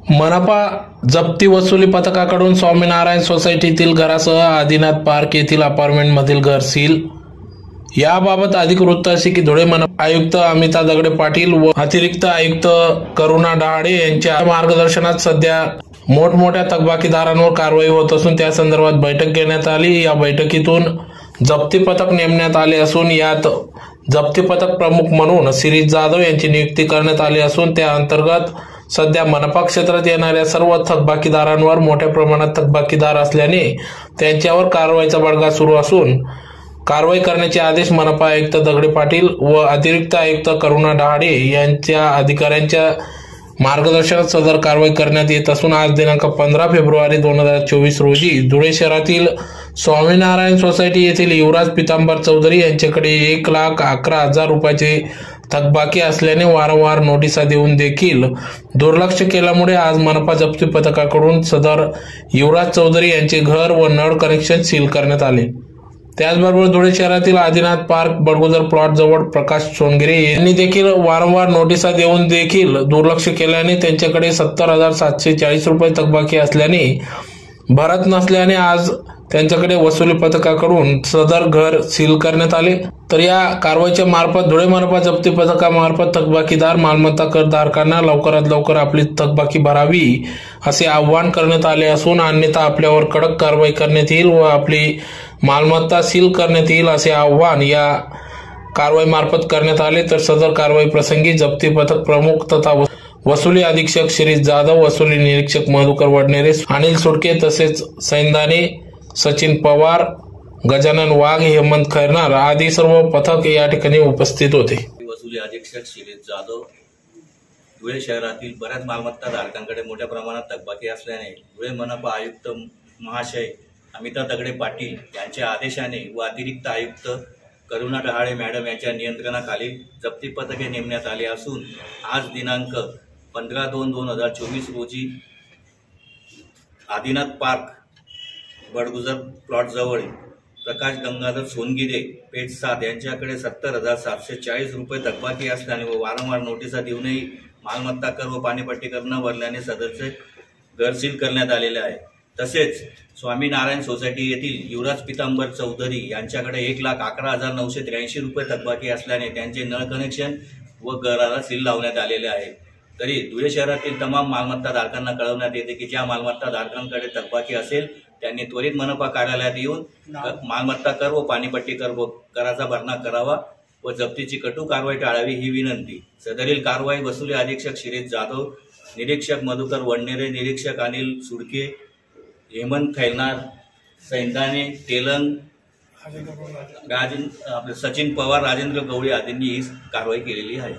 मनपा जप्ती वसुली पथकाकडून स्वामीनारायण सोसायटीतील घरासह आदिनाथ पार्क येथील अपार्टमेंटमधील घर सील। याबाबत अधिक वृत्त असे की धुळे मनपा आयुक्त अमिता दगडे पाटील व अतिरिक्त आयुक्त करुणा डहाळे यांच्या मार्गदर्शनात सध्या मोठमोठ्या थकबाकीदारांवर कारवाई होत असून त्या संदर्भात बैठक घेण्यात आली। या बैठकीतून जप्ती पथक नेमण्यात आले असून यात जप्ती पथक प्रमुख म्हणून शिरीष जाधव यांची नियुक्ती करण्यात आली असून त्या अंतर्गत सध्या मनपा क्षेत्रात येणाऱ्या सर्व थकबाकीदारांवर मोठ्या प्रमाणात थकबाकीदार असल्याने त्यांच्यावर कारवाईचा बडगा सुरू असून कारवाई करण्याचे आदेश मनपा आयुक्त दगडे पाटील व अतिरिक्त आयुक्त करुणा डहाळे यांच्या अधिकाऱ्यांच्या मार्गदर्शनात सदर कारवाई करण्यात येत असून आज दिनांक 15 फेब्रुवारी 2024 रोजी धुळे शहरातील स्वामीनारायण सोसायटी येथील युवराज पितांबर चौधरी यांच्याकडे 1,11,000 रुपयाचे थकबाकी असल्याने वारंवार नोटिसा देऊन देखील दुर्लक्ष केल्यामुळे आज मनपा जप्ती पथकाकडून सदर युवराज चौधरी यांचे घर व नळ कनेक्शन सील करण्यात आले। त्याचबरोबर धुळे शहरातील आदिनाथ पार्क बडगुजर प्लॉट जवळ प्रकाश सोनगिरे यांनी देखील वारंवार नोटिसा देऊन देखील दुर्लक्ष केल्याने त्यांच्याकडे 70,740 रुपये थकबाकी असल्याने भरत नसल्याने आज त्यांच्याकडे वसुली पथकाकडून सदर घर सील करण्यात आले। तर या कारवाईच्या मार्फत धुळे मनपा जप्ती पथकामार्फत थकबाकीदार मालमत्ता करधारकांना लवकरात लवकर आपली थकबाकी भरावी असे आवाहन करण्यात आले असून अन्यथा आपल्यावर कडक कारवाई करण्यात येईल व आपली मालमत्ता सील करण्यात येईल असे आवाहन या कारवाई मार्फत करण्यात आले। तर सदर कारवाई प्रसंगी जप्ती पथक प्रमुख तथा वसुली अधीक्षक शिरीष जाधव, वसुली निरीक्षक मधुकर वडनेरे, अनिल सुडके तसेच सैंदाने, सचिन पवार, गजानन वाघ, हेमंत खैरनार आदी सर्व पथक या ठिकाणी उपस्थित होते। वसुली अधीक्षक शिरीष जाधव धुळे शहरातील बऱ्याच मालमत्ता धारकांकडे मोठ्या प्रमाणात थकबाकी असल्याने धुळे मनपा आयुक्त महाशय अमिता दगडे पाटील यांच्या आदेशाने व अतिरिक्त आयुक्त करुणा डहाळे मॅडम यांच्या नियंत्रणाखाली जप्ती पथके नेमण्यात आली असून आज दिनांक 15/2/2024 रोजी आदिनाथ पार्क बडगुजर प्लॉट जवळ प्रकाश गंगाधर सोनगिरे पेठ 7 यांच्याकडे 70,740 रुपये थकबाकी असल्याने व वारंवार नोटिसा देऊनही मालमत्ता कर व पाणीपट्टी कर न भरल्याने सदरचे घर सील करण्यात आलेले आहे। तसेच स्वामीनारायण सोसायटी येथील युवराज पितांबर चौधरी यांच्याकडे 1,11,983 रुपये थकबाकी असल्याने त्यांचे नळ कनेक्शन व घराला सील लावण्यात आलेले आहे। तरी धुळे शहरातील तमाम मालमत्ता धारकांना कळवण्यात येते की ज्या मालमत्ता धारकांकडे थकबाकी असेल त्यांनी त्वरित मनपा कार्यालयात येऊन मालमत्ता कर व पाणीपट्टी कराचा भरणा करावा व जप्तीची कटू कारवाई टाळावी ही विनंती। सदरील कारवाई वसुली अधीक्षक शिरीष जाधव, निरीक्षक मधुकर वडनेरे, निरीक्षक अनिल सुडके, हेमंत खैरनार, सैंदाने, तेलंग, सचिन पवार, राजेंद्र गवळी आदींनी ही कारवाई केलेली आहे।